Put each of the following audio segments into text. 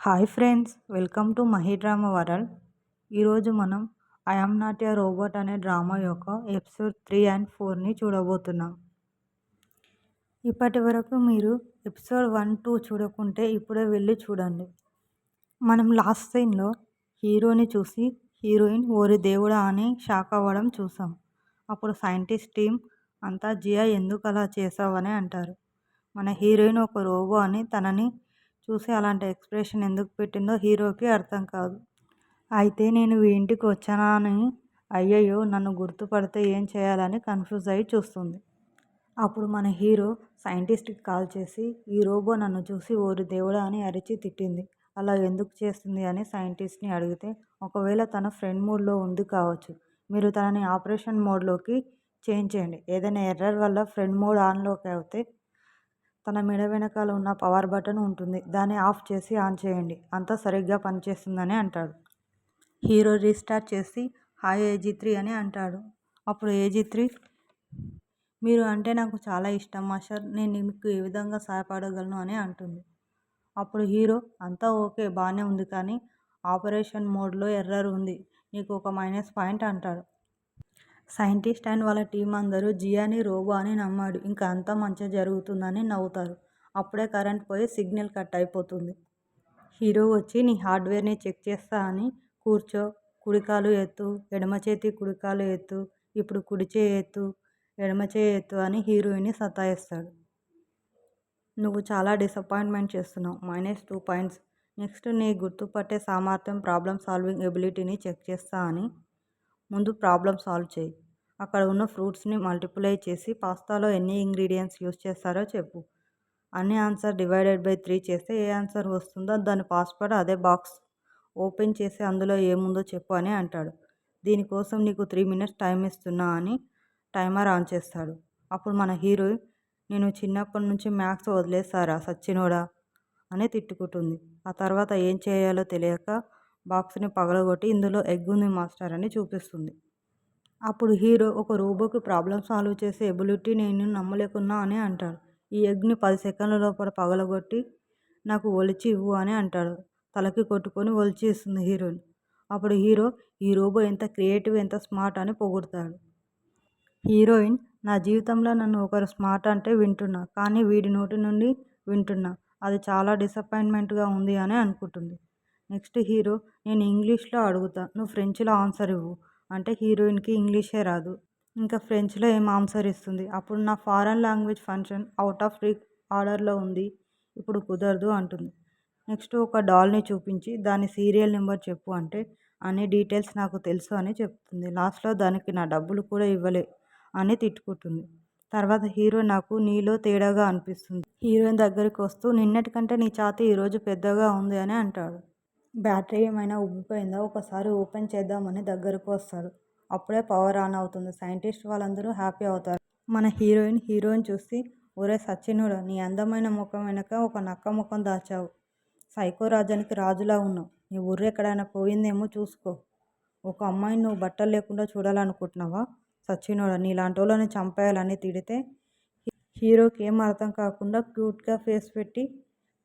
Hi friends, welcome to Mahi drama world. ఈరోజు మనం I am not a robot అనే drama యొక్క ఎపిసోడ్ 3 అండ్ 4ని చూడబోతున్నాం. ఇప్పటి వరకు మీరు ఎపిసోడ్ 1, 2 చూడకుంటే ఇప్పుడే వెళ్ళి చూడండి. మనం లాస్ట్ సీన్లో హీరోని చూసి హీరోయిన్ ఓరి దేవుడా అని షాక్ అవ్వడం చూసాం. అప్పుడు సైంటిస్ట్ టీం అంతా జియా ఎందుకు అలా చేసావని అంటారు. మన హీరోయిన్ ఒక రోబో అని తనని చూసి అలాంటి ఎక్స్ప్రెషన్ ఎందుకు పెట్టిందో హీరోకి అర్థం కాదు. అయితే నేను ఇంటికి వచ్చానా అని అయ్యయ్యో నన్ను గుర్తుపడితే ఏం చేయాలని కన్ఫ్యూజ్ అయి చూస్తుంది. అప్పుడు మన హీరో సైంటిస్ట్కి కాల్ చేసి ఈ రోబో నన్ను చూసి ఓరి దేవుడా అని అరిచి తిట్టింది, అలా ఎందుకు చేస్తుంది అని సైంటిస్ట్ని అడిగితే ఒకవేళ తన ఫ్రెండ్ మోడ్లో ఉంది కావచ్చు, మీరు తనని ఆపరేషన్ మోడ్లోకి చేంజ్ చేయండి. ఏదైనా ఎర్రర్ వల్ల ఫ్రెండ్ మోడ్ ఆన్లోకి అయితే తన మెడ వెనకాల ఉన్న పవర్ బటన్ ఉంటుంది, దాన్ని ఆఫ్ చేసి ఆన్ చేయండి, అంతా సరిగ్గా పనిచేస్తుందని అంటాడు. హీరో రీస్టార్ట్ చేసి హాయ్ ఏజీ3 అని అంటాడు. అప్పుడు ఏజీ3 మీరు అంటే నాకు చాలా ఇష్టం మాస్టర్, నేను మీకు ఏ విధంగా సహాయపడగలను అని అంటుంది. అప్పుడు హీరో అంతా ఓకే బాగానే ఉంది కానీ ఆపరేషన్ మోడ్లో ఎర్రర్ ఉంది, నీకు ఒక -పాయింట్ అంటాడు. సైంటిస్ట్ అండ్ వాళ్ళ టీం అందరూ జియాని రోబో అని నమ్మాడు, ఇంకా అంతా మంచిగా జరుగుతుందని నవ్వుతారు. అప్పుడే కరెంట్ పోయి సిగ్నల్ కట్ అయిపోతుంది. హీరో వచ్చి నీ హార్డ్వేర్ని చెక్ చేస్తా అని కూర్చో, కుడికాలు ఎత్తు, ఎడమ చేతి కుడికాలు ఎత్తు, ఇప్పుడు కుడి చేయి ఎత్తు, ఎడమ చేయి ఎత్తు అని హీరోయిన్ని సతాయిస్తాడు. నువ్వు చాలా డిసప్పాయింట్మెంట్ చేస్తున్నావు, -2 పాయింట్స్. నెక్స్ట్ నీ గుర్తుపట్టే సామర్థ్యం ప్రాబ్లమ్ సాల్వింగ్ ఎబిలిటీని చెక్ చేస్తా అని ముందు ప్రాబ్లం సాల్వ్ చేయి. అక్కడ ఉన్న ఫ్రూట్స్ని మల్టిప్లై చేసి పాస్తాలో ఎన్ని ఇంగ్రీడియంట్స్ యూస్ చేస్తారో చెప్పు. అన్ని ఆన్సర్ డివైడెడ్ బై 3 చేస్తే ఏ ఆన్సర్ వస్తుందో దాని పాస్వర్డ్ అదే బాక్స్ ఓపెన్ చేసి అందులో ఏముందో చెప్పు అని అంటాడు. దీనికోసం నీకు 3 minutes టైం ఇస్తున్నా అని టైమర్ ఆన్ చేస్తాడు. అప్పుడు మన హీరో నేను చిన్నప్పటి నుంచి మ్యాథ్స్ వదిలేసారా సచ్చినోడా అని తిట్టుకుంటుంది. ఆ తర్వాత ఏం చేయాలో తెలియక బాక్స్ని పగలగొట్టి ఇందులో ఎగ్ ఉంది మాస్టర్ అని చూపిస్తుంది. అప్పుడు హీరో ఒక రోబోకి ప్రాబ్లం సాల్వ్ చేసే ఎబిలిటీ నేను నమ్మలేకున్నా అని అంటాడు. ఈ ఎగ్ని 10 సెకండ్ల లోపల పగలగొట్టి నాకు ఒలిచి ఇవ్వు అని అంటాడు. తలకి కొట్టుకొని ఒలిచి ఇస్తుంది హీరోయిన్. అప్పుడు హీరో ఈ రోబో ఎంత క్రియేటివ్ ఎంత స్మార్ట్ అని పొగుడతాడు. హీరోయిన్ నా జీవితంలో నన్ను ఒకరు స్మార్ట్ అంటే వింటున్నా, కానీ వీడి నోటి నుండి వింటున్నా, అది చాలా డిసప్పాయింట్మెంట్గా ఉంది అని అనుకుంటుంది. నెక్స్ట్ హీరో నేను ఇంగ్లీష్లో అడుగుతా, నువ్వు ఫ్రెంచ్లో ఆన్సర్ ఇవ్వు అంటే హీరోయిన్కి ఇంగ్లీషే రాదు, ఇంకా ఫ్రెంచ్లో ఏం ఆన్సర్ ఇస్తుంది. అప్పుడు నా foreign language function out of ఆర్డర్లో ఉంది, ఇప్పుడు కుదరదు అంటుంది. నెక్స్ట్ ఒక డాల్ని చూపించి దాని సీరియల్ నెంబర్ చెప్పు అంటే అన్ని డీటెయిల్స్ నాకు తెలుసు అని చెప్తుంది. లాస్ట్లో దానికి నా డబ్బులు కూడా ఇవ్వలే అని తిట్టుకుంటుంది. తర్వాత హీరో నాకు నీలో తేడాగా అనిపిస్తుంది. హీరోయిన్ దగ్గరికి వస్తూ నిన్నటికంటే నీ ఛాతీ ఈరోజు పెద్దగా ఉంది అని అంటాడు. బ్యాటరీ ఏమైనా ఉబ్బిపోయిందా, ఒకసారి ఓపెన్ చేద్దామని దగ్గరకు వస్తాడు. అప్పుడే పవర్ ఆన్ అవుతుంది. సైంటిస్ట్ వాళ్ళందరూ హ్యాపీ అవుతారు. మన హీరోయిన్ చూసి ఒరే సచ్చినోడా, నీ అందమైన ముఖం వెనక ఒక నక్క ముఖం దాచావు, సైకో రాజానికి రాజులా ఉన్నావు, నీ ఊర్రు ఎక్కడైనా పోయిందేమో చూసుకో, ఒక అమ్మాయిని నువ్వు బట్టలు లేకుండా చూడాలనుకుంటున్నావా, సచ్చినోడా నీలాంటి వాళ్ళని చంపేయాలని తిడితే హీరోకి ఏం అర్థం కాకుండా క్యూట్గా ఫేస్ పెట్టి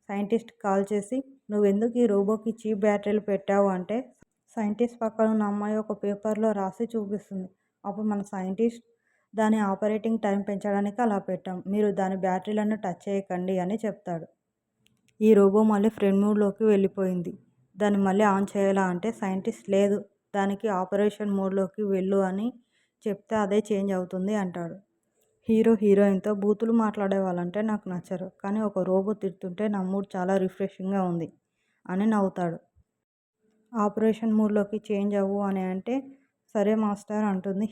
సైంటిస్ట్ కాల్ చేసి నువ్వెందుకు ఈ రోబోకి చీప్ బ్యాటరీలు పెట్టావు అంటే సైంటిస్ట్ పక్కన ఉన్న అమ్మాయి ఒక పేపర్లో రాసి చూపిస్తుంది. అప్పుడు మన సైంటిస్ట్ దాని ఆపరేటింగ్ టైం పెంచడానికి అలా పెట్టాం, మీరు దాని బ్యాటరీలను టచ్ చేయకండి అని చెప్తాడు. ఈ రోబో మళ్ళీ ఫ్రెండ్ మోడ్లోకి వెళ్ళిపోయింది, దాన్ని మళ్ళీ ఆన్ చేయాలా అంటే సైంటిస్ట్ లేదు, దానికి ఆపరేషన్ మోడ్లోకి వెళ్ళు అని చెప్తే అదే చేంజ్ అవుతుంది అంటాడు. హీరోయిన్తో బూతులు మాట్లాడే వాళ్ళంటే నాకు నచ్చరు, కానీ ఒక రోబో తిడుతుంటే నా మూడ్ చాలా రిఫ్రెషింగ్గా ఉంది అని నవ్వుతాడు. ఆపరేషన్ మోడ్లోకి చేంజ్ అవ్వు అని అంటే సరే మాస్టర్ అంటుంది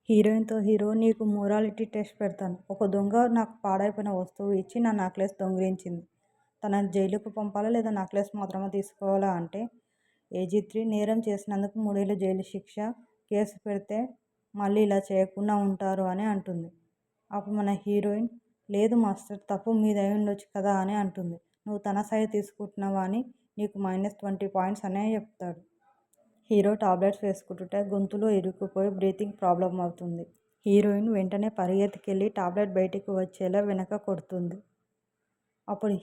హీరోయిన్తో హీరో నీకు మొరాలిటీ టెస్ట్ పెడతాను, ఒక దొంగ నాకు పాడైపోయిన వస్తువు ఇచ్చి నా నెక్లెస్ దొంగిలించింది, తనని జైలుకు పంపాలా లేదా నెక్లెస్ మాత్రమే తీసుకోవాలా అంటే ఏజీ3 నేరం చేసినందుకు 3 ఏళ్ళు జైలు శిక్ష, కేసు పెడితే మళ్ళీ ఇలా చేయకుండా ఉంటారు అని అంటుంది. అప్పుడు మన హీరోయిన్ లేదు మాస్టర్ తప్పు మీద అయి ఉండొచ్చు కదా అని అంటుంది. నువ్వు తన సైడ్ తీసుకుంటున్నావా అని నీకు -20 పాయింట్స్ అనే చెప్తాడు. హీరో టాబ్లెట్స్ వేసుకుంటుంటే గొంతులో ఇరుక్కుపోయి బ్రీతింగ్ ప్రాబ్లం అవుతుంది. హీరోయిన్ వెంటనే పరిగెత్తుకెళ్ళి టాబ్లెట్ బయటికి వచ్చేలా వెనక కొడుతుంది. అప్పుడు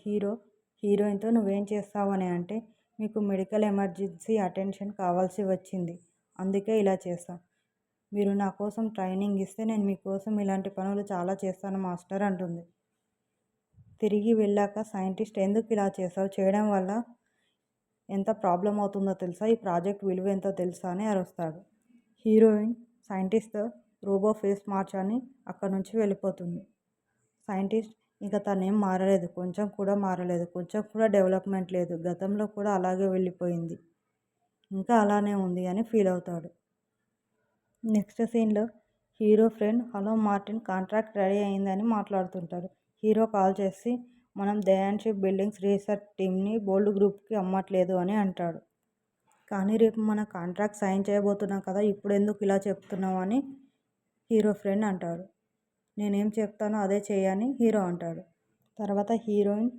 హీరోయిన్తో నువ్వేం చేస్తావు అని అంటే, మీకు మెడికల్ ఎమర్జెన్సీ అటెన్షన్ కావాల్సి వచ్చింది, అందుకే ఇలా చేశా. మీరు నా కోసం ట్రైనింగ్ ఇస్తే నేను మీకోసం ఇలాంటి పనులు చాలా చేస్తాను మాస్టర్ అంటుంది. తిరిగి వెళ్ళాక సైంటిస్ట్ ఎందుకు ఇలా చేసావు, చేయడం వల్ల ఎంత ప్రాబ్లం అవుతుందో తెలుసా, ఈ ప్రాజెక్ట్ విలువ ఎంతో తెలుసా అని అరుస్తాడు. హీరోయిన్ సైంటిస్ట్తో రోబో ఫేస్ మార్చని అక్కడి నుంచి వెళ్ళిపోతుంది. సైంటిస్ట్ ఇంకా తనేం మారలేదు, కొంచెం కూడా మారలేదు, కొంచెం కూడా డెవలప్మెంట్ లేదు, గతంలో కూడా అలాగే వెళ్ళిపోయింది, ఇంకా అలానే ఉంది అని ఫీల్ అవుతాడు. నెక్స్ట్ సీన్లో hero friend hello Martin contract ready అయిందని మాట్లాడుతుంటారు. హీరో కాల్ చేసి మనం దయాన్షిప్ బిల్డింగ్స్ రీసెర్చ్ టీమ్ని బోల్డ్ గ్రూప్కి అమ్మట్లేదు అని అంటాడు. కానీ రేపు మన కాంట్రాక్ట్ సైన్ చేయబోతున్నాం కదా, ఇప్పుడు ఎందుకు ఇలా చెప్తున్నావు అని హీరో ఫ్రెండ్ అంటాడు. నేనేం చెప్తానో అదే చేయని హీరో అంటాడు. తర్వాత హీరోయిన్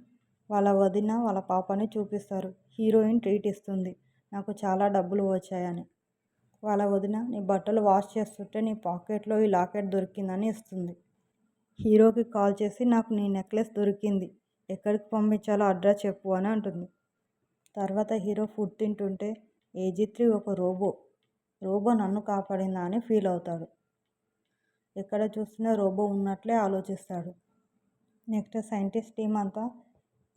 వాళ్ళ వదిన వాళ్ళ పాపని చూపిస్తారు. హీరోయిన్ ట్రీట్ ఇస్తుంది, నాకు చాలా డబ్బులు వచ్చాయని. వాళ్ళ వదిన నీ బట్టలు వాష్ చేస్తుంటే నీ పాకెట్లో ఈ లాకెట్ దొరికిందని ఇస్తుంది. హీరోకి కాల్ చేసి నాకు నీ నెక్లెస్ దొరికింది, ఎక్కడికి పంపించాలో అడ్రస్ చెప్పు అని అంటుంది. తర్వాత హీరో ఫుడ్ తింటుంటే AG3 ఒక రోబో నన్ను కాపాడిందా అని ఫీల్ అవుతాడు. ఎక్కడ చూసినా రోబో ఉన్నట్లే ఆలోచిస్తాడు. నెక్స్ట్ సైంటిస్ట్ టీం అంతా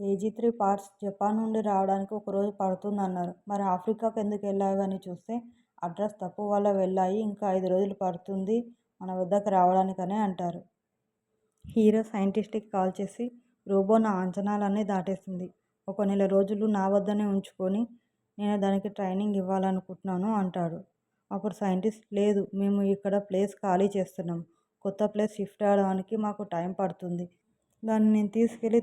AG3 పార్ట్స్ జపాన్ నుండి రావడానికి ఒకరోజు పడుతుందన్నారు, మరి ఆఫ్రికాకు ఎందుకు వెళ్ళావు అని చూస్తే అడ్రస్ తప్పు వల్ల వెళ్ళాయి, ఇంకా 5 రోజులు పడుతుంది మన వద్దకు రావడానికనే అంటారు. హీరో సైంటిస్ట్కి కాల్ చేసి రోబో నా అంచనాలన్నీ దాటేసింది, ఒక నెల రోజులు నా వద్దనే ఉంచుకొని నేను దానికి ట్రైనింగ్ ఇవ్వాలనుకుంటున్నాను అంటాడు. అప్పుడు సైంటిస్ట్ లేదు, మేము ఇక్కడ ప్లేస్ ఖాళీ చేస్తున్నాం, కొత్త ప్లేస్ షిఫ్ట్ అవ్వడానికి మాకు టైం పడుతుంది, దాన్ని నేను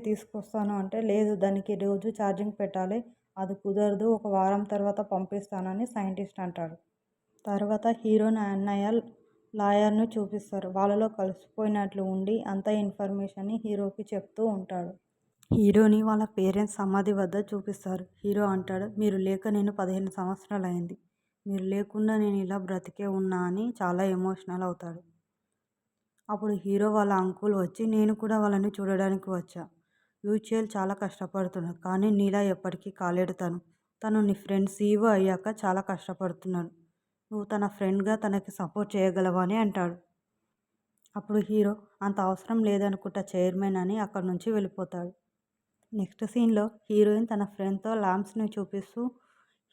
తీసుకొస్తాను అంటే లేదు, దానికి రోజు ఛార్జింగ్ పెట్టాలి, అది కుదరదు, ఒక వారం తర్వాత పంపిస్తానని సైంటిస్ట్ అంటాడు. తర్వాత హీరోని అన్నయ్య లాయర్ను చూపిస్తారు. వాళ్ళలో కలిసిపోయినట్లు ఉండి అంత ఇన్ఫర్మేషన్ని హీరోకి చెప్తూ ఉంటాడు. హీరోని వాళ్ళ పేరెంట్స్ సమాధి వద్ద చూపిస్తారు. హీరో అంటాడు, మీరు లేక నేను 15 సంవత్సరాలు అయింది, మీరు లేకుండా నేను ఇలా బ్రతికే ఉన్నా అని చాలా ఎమోషనల్ అవుతాడు. అప్పుడు హీరో వాళ్ళ అంకుల్ వచ్చి నేను కూడా వాళ్ళని చూడడానికి వచ్చా, యూచియల్ చాలా కష్టపడుతున్నాడు, కానీ నీలా ఎప్పటికీ కాలేడు, తను నీ ఫ్రెండ్ CEO అయ్యాక చాలా కష్టపడుతున్నాడు, నువ్వు తన ఫ్రెండ్గా తనకి సపోర్ట్ చేయగలవా అని అంటాడు. అప్పుడు హీరో అంత అవసరం లేదనుకుంటా చైర్మన్ అని అక్కడి నుంచి వెళ్ళిపోతాడు. నెక్స్ట్ సీన్లో హీరోయిన్ తన ఫ్రెండ్తో ల్యాంప్స్ని చూపిస్తూ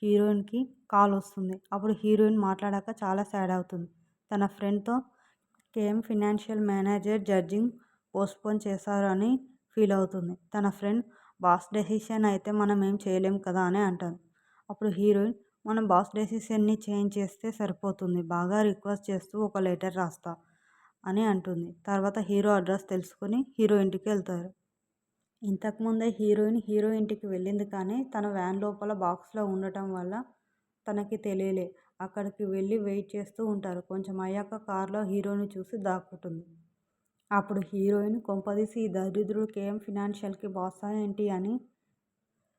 హీరోయిన్కి కాల్ వస్తుంది. అప్పుడు హీరోయిన్ మాట్లాడాక చాలా సాడ్ అవుతుంది. తన ఫ్రెండ్తో KM financial manager judging postpone చేశారు అని ఫీల్ అవుతుంది. తన ఫ్రెండ్ బాస్ డెసిషన్ అయితే మనం ఏం చేయలేం కదా అని అంటారు. అప్పుడు హీరోయిన్ మనం బాస్ డెసిషన్ని చేంజ్ చేస్తే సరిపోతుంది, బాగా రిక్వెస్ట్ చేస్తూ ఒక లెటర్ రాస్తా అని అంటుంది. తర్వాత హీరో అడ్రస్ తెలుసుకొని హీరో ఇంటికి వెళ్తారు. ఇంతకుముందే హీరోయిన్ హీరో ఇంటికి వెళ్ళింది, కానీ తన వ్యాన్ లోపల బాక్స్లో ఉండటం వల్ల తనకి తెలియలే. అక్కడికి వెళ్ళి వెయిట్ చేస్తూ ఉంటారు. కొంచెం అయ్యాక కార్లో హీరోని చూసి దాక్కుంటుంది. అప్పుడు హీరోయిన్ కొంపదీసి ఈ దరిద్రుడు KM ఫినాన్షియల్కి బాసా ఏంటి అని.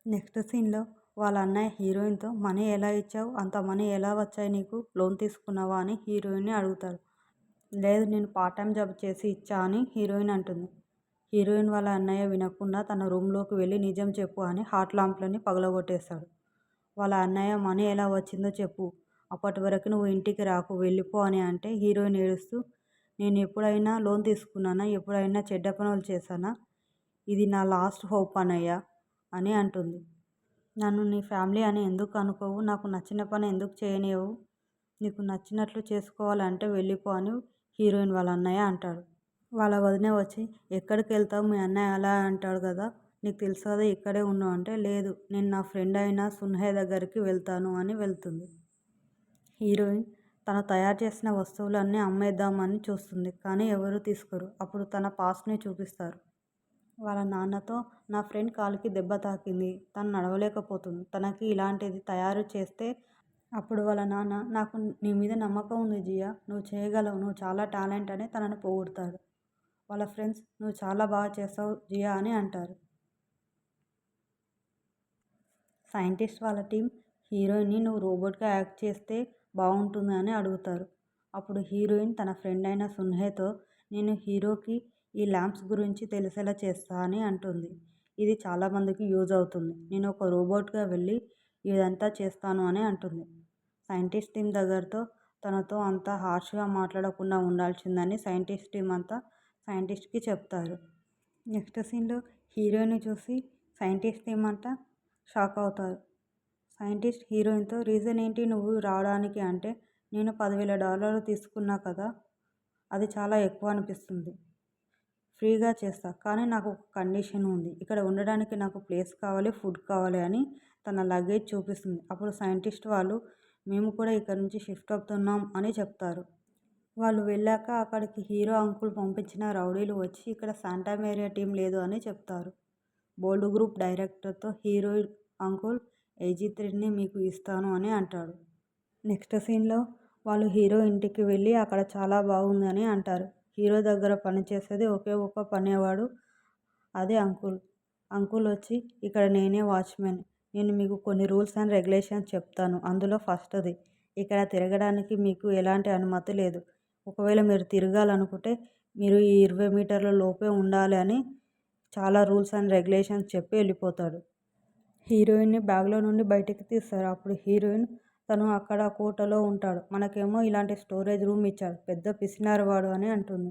నెక్స్ట్ సీన్లో వాళ్ళ అన్నయ్య హీరోయిన్తో మనీ ఎలా ఇచ్చావు, అంత మనీ ఎలా వచ్చాయి నీకు, లోన్ తీసుకున్నావా అని హీరోయిన్ని అడుగుతారు. లేదు, నేను పార్ట్ టైం జాబ్ చేసి ఇచ్చా అని హీరోయిన్ అంటుంది. హీరోయిన్ వాళ్ళ అన్నయ్య వినకుండా తన రూమ్లోకి వెళ్ళి నిజం చెప్పు అని హాట్ ల్యాంప్లని పగలగొట్టేశాడు. వాళ్ళ అన్నయ్య మనీ ఎలా వచ్చిందో చెప్పు, అప్పటి వరకు నువ్వు ఇంటికి రాకు, వెళ్ళిపో అని అంటే హీరోయిన్ ఏడుస్తూ నేను ఎప్పుడైనా లోన్ తీసుకున్నానా, ఎప్పుడైనా చెడ్డ పనులు చేశానా, ఇది నా లాస్ట్ హోప్ అన్నయ్య అని అంటుంది. నన్ను నీ ఫ్యామిలీ అని ఎందుకు అనుకోవు, నాకు నచ్చిన పని ఎందుకు చేయనివ్వవు, నీకు నచ్చినట్లు చేసుకోవాలంటే వెళ్ళిపో అని హీరోయిన్ వాళ్ళ అన్నయ్య అంటాడు. వాళ్ళ వదిన వచ్చి ఎక్కడికి వెళ్తావు, మీ అన్నయ్య అలా అంటాడు కదా, నీకు తెలుసు కదా ఇక్కడే ఉన్నావు అంటే లేదు, నేను నా ఫ్రెండ్ అయిన సున్హే దగ్గరికి వెళ్తాను అని వెళ్తుంది. హీరోయిన్ తను తయారు చేసిన వస్తువులన్నీ అమ్మేద్దామని చూస్తుంది, కానీ ఎవరూ తీసుకోరు. అప్పుడు తన పాస్ట్ని చూపిస్తారు. వాళ్ళ నాన్నతో నా ఫ్రెండ్ కాలుకి దెబ్బ తాకింది, తను నడవలేకపోతుంది, తనకి ఇలాంటిది తయారు చేస్తే అప్పుడు వాళ్ళ నాన్న నాకు నీ మీద నమ్మకం ఉంది జియా, నువ్వు చేయగలవు, నువ్వు చాలా టాలెంట్ అని తనని పొగుడుతాడు. వాళ్ళ ఫ్రెండ్స్ నువ్వు చాలా బాగా చేస్తావు జియా అని అంటారు. సైంటిస్ట్ వాళ్ళ టీం హీరోయిన్ని నువ్వు రోబోట్గా యాక్ట్ చేస్తే బాగుంటుంది అని అడుగుతారు. అప్పుడు హీరోయిన్ తన ఫ్రెండ్ అయిన సున్హేతో నేను హీరోకి ఈ ల్యాంప్స్ గురించి తెలిసేలా చేస్తా అని అంటుంది. ఇది చాలామందికి యూజ్ అవుతుంది. నేను ఒక రోబోట్గా వెళ్ళి ఇదంతా చేస్తాను అని అంటుంది. సైంటిస్ట్ టీం దగ్గరతో తనతో అంత హార్ష్గా మాట్లాడకుండా ఉండాల్సిందని సైంటిస్ట్ టీం అంతా సైంటిస్ట్కి చెప్తారు. నెక్స్ట్ సీన్లో హీరోయిన్ని చూసి సైంటిస్ట్ టీం అంతా షాక్ అవుతారు. సైంటిస్ట్ హీరోయిన్తో రీజన్ ఏంటి నువ్వు రావడానికి అంటే, నేను $10,000 తీసుకున్నా కదా, అది చాలా ఎక్కువ అనిపిస్తుంది, ఫ్రీగా చేస్తా, కానీ నాకు ఒక కండిషన్ ఉంది, ఇక్కడ ఉండడానికి నాకు ప్లేస్ కావాలి, ఫుడ్ కావాలి అని తన లగేజ్ చూపిస్తుంది. అప్పుడు సైంటిస్ట్ వాళ్ళు మేము కూడా ఇక్కడ నుంచి షిఫ్ట్ అవుతున్నాం అని చెప్తారు. వాళ్ళు వెళ్ళాక అక్కడికి హీరో అంకుల్ పంపించిన రౌడీలు వచ్చి ఇక్కడ శాంటా మేరియా టీం లేదు అని చెప్తారు. బోల్డ్ గ్రూప్ డైరెక్టర్తో హీరో అంకుల్ AG3ని మీకు ఇస్తాను అని అంటాడు. నెక్స్ట్ సీన్లో వాళ్ళు హీరో ఇంటికి వెళ్ళి అక్కడ చాలా బాగుందని అంటారు. హీరో దగ్గర పనిచేసేది ఒకే ఒక పనేవాడు, అదే అంకుల్. అంకుల్ వచ్చి ఇక్కడ నేనే వాచ్మెన్, నేను మీకు కొన్ని రూల్స్ అండ్ రెగ్యులేషన్స్ చెప్తాను. అందులో ఫస్ట్ది, ఇక్కడ తిరగడానికి మీకు ఎలాంటి అనుమతి లేదు. ఒకవేళ మీరు తిరగాలనుకుంటే మీరు ఈ 20 మీటర్ల లోపే ఉండాలి అని చాలా రూల్స్ అండ్ రెగ్యులేషన్స్ చెప్పి వెళ్ళిపోతాడు. హీరోయిన్ని బ్యాగ్లో నుండి బయటికి తీస్తారు. అప్పుడు హీరోయిన్ తను అక్కడ కోటలో ఉంటాడు, మనకేమో ఇలాంటి స్టోరేజ్ రూమ్ ఇచ్చాడు, పెద్ద పిసినారు వాడు అని అంటుంది.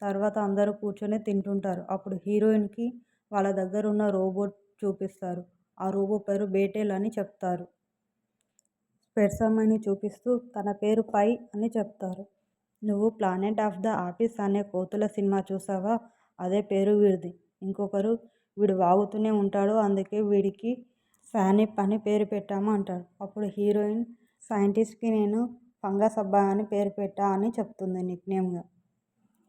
తర్వాత అందరూ కూర్చొని తింటుంటారు. అప్పుడు హీరోయిన్కి వాళ్ళ దగ్గర ఉన్న రోబోట్ చూపిస్తారు. ఆ రోబో పేరు బేటెల్ అని చెప్తారు. స్పెట్స్ అమ్మాయిని చూపిస్తూ తన పేరు పై అని చెప్తారు. నువ్వు ప్లానెట్ ఆఫ్ ద ఆపీస్ అనే కోతుల సినిమా చూసావా, అదే పేరు వీడిది. ఇంకొకరు వీడు వాగుతూనే ఉంటాడు, అందుకే వీడికి శానిప్ అని పేరు పెట్టాము అంటాడు. అప్పుడు హీరోయిన్ సైంటిస్ట్కి నేను ఫంగస్ అబ్బాయి అని పేరు పెట్టా అని చెప్తుంది నిక్నేమ్గా.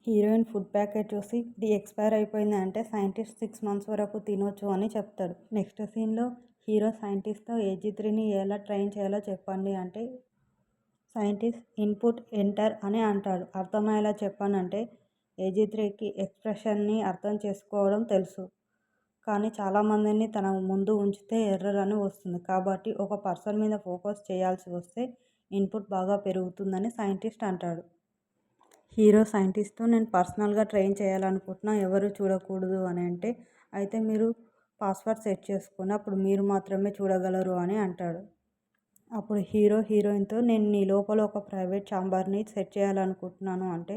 హీరోయిన్ ఫుడ్ ప్యాకెట్ చూసి ఇది ఎక్స్పైర్ అయిపోయింది అంటే సైంటిస్ట్ 6 months వరకు తినొచ్చు అని చెప్తాడు. నెక్స్ట్ సీన్లో హీరో సైంటిస్ట్తో AG3ని ఎలా ట్రైన్ చేయాలో చెప్పండి అంటే సైంటిస్ట్ ఇన్పుట్ ఎంటర్ అని అంటాడు. అర్థమయ్యేలా చెప్పానంటే AG3కి ఎక్స్ప్రెషన్ని అర్థం చేసుకోవడం తెలుసు, కానీ చాలామందిని తన ముందు ఉంచితే ఎర్రర్ అని వస్తుంది, కాబట్టి ఒక పర్సన్ మీద ఫోకస్ చేయాల్సి వస్తే ఇన్పుట్ బాగా పెరుగుతుందని సైంటిస్ట్ అంటాడు. హీరో సైంటిస్ట్తో నేను పర్సనల్గా ట్రైన్ చేయాలనుకుంటున్నా, ఎవరు చూడకూడదు అని అంటే, అయితే మీరు పాస్వర్డ్ సెట్ చేసుకుని అప్పుడు మీరు మాత్రమే చూడగలరు అని అంటాడు. అప్పుడు హీరో హీరోయిన్తో నేను నీ లోపల ఒక ప్రైవేట్ ఛాంబర్ని సెట్ చేయాలనుకుంటున్నాను అంటే,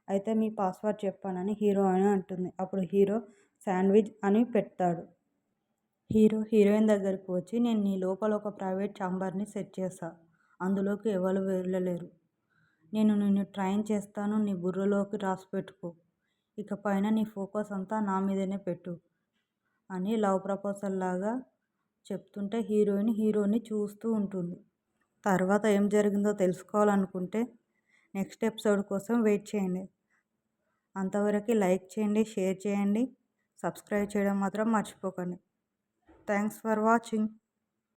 అయితే మీ పాస్వర్డ్ చెప్పానని హీరోయిన్ అంటుంది. అప్పుడు హీరో శాండ్విచ్ అని పెడతాడు. హీరో హీరోయిన్ దగ్గరికి వచ్చి నేను నీ లోపల ఒక ప్రైవేట్ ఛాంబర్ని సెట్ చేస్తా, అందులోకి ఎవరు వెళ్ళలేరు, నేను నిన్ను ట్రైన్ చేస్తాను, నీ బుర్రలోకి రాసి పెట్టుకో, ఇకపైన నీ ఫోకస్ అంతా నా మీదనే పెట్టు అని లవ్ ప్రపోజల్ లాగా చెప్తుంటే హీరోయిన్ హీరోని చూస్తూ ఉంటుంది. తర్వాత ఏం జరిగిందో తెలుసుకోవాలనుకుంటే నెక్స్ట్ ఎపిసోడ్ కోసం వెయిట్ చేయండి. అంతవరకు లైక్ చేయండి, షేర్ చేయండి, సబ్స్క్రైబ్ చేయడం మాత్రం మర్చిపోకండి. Thanks for watching.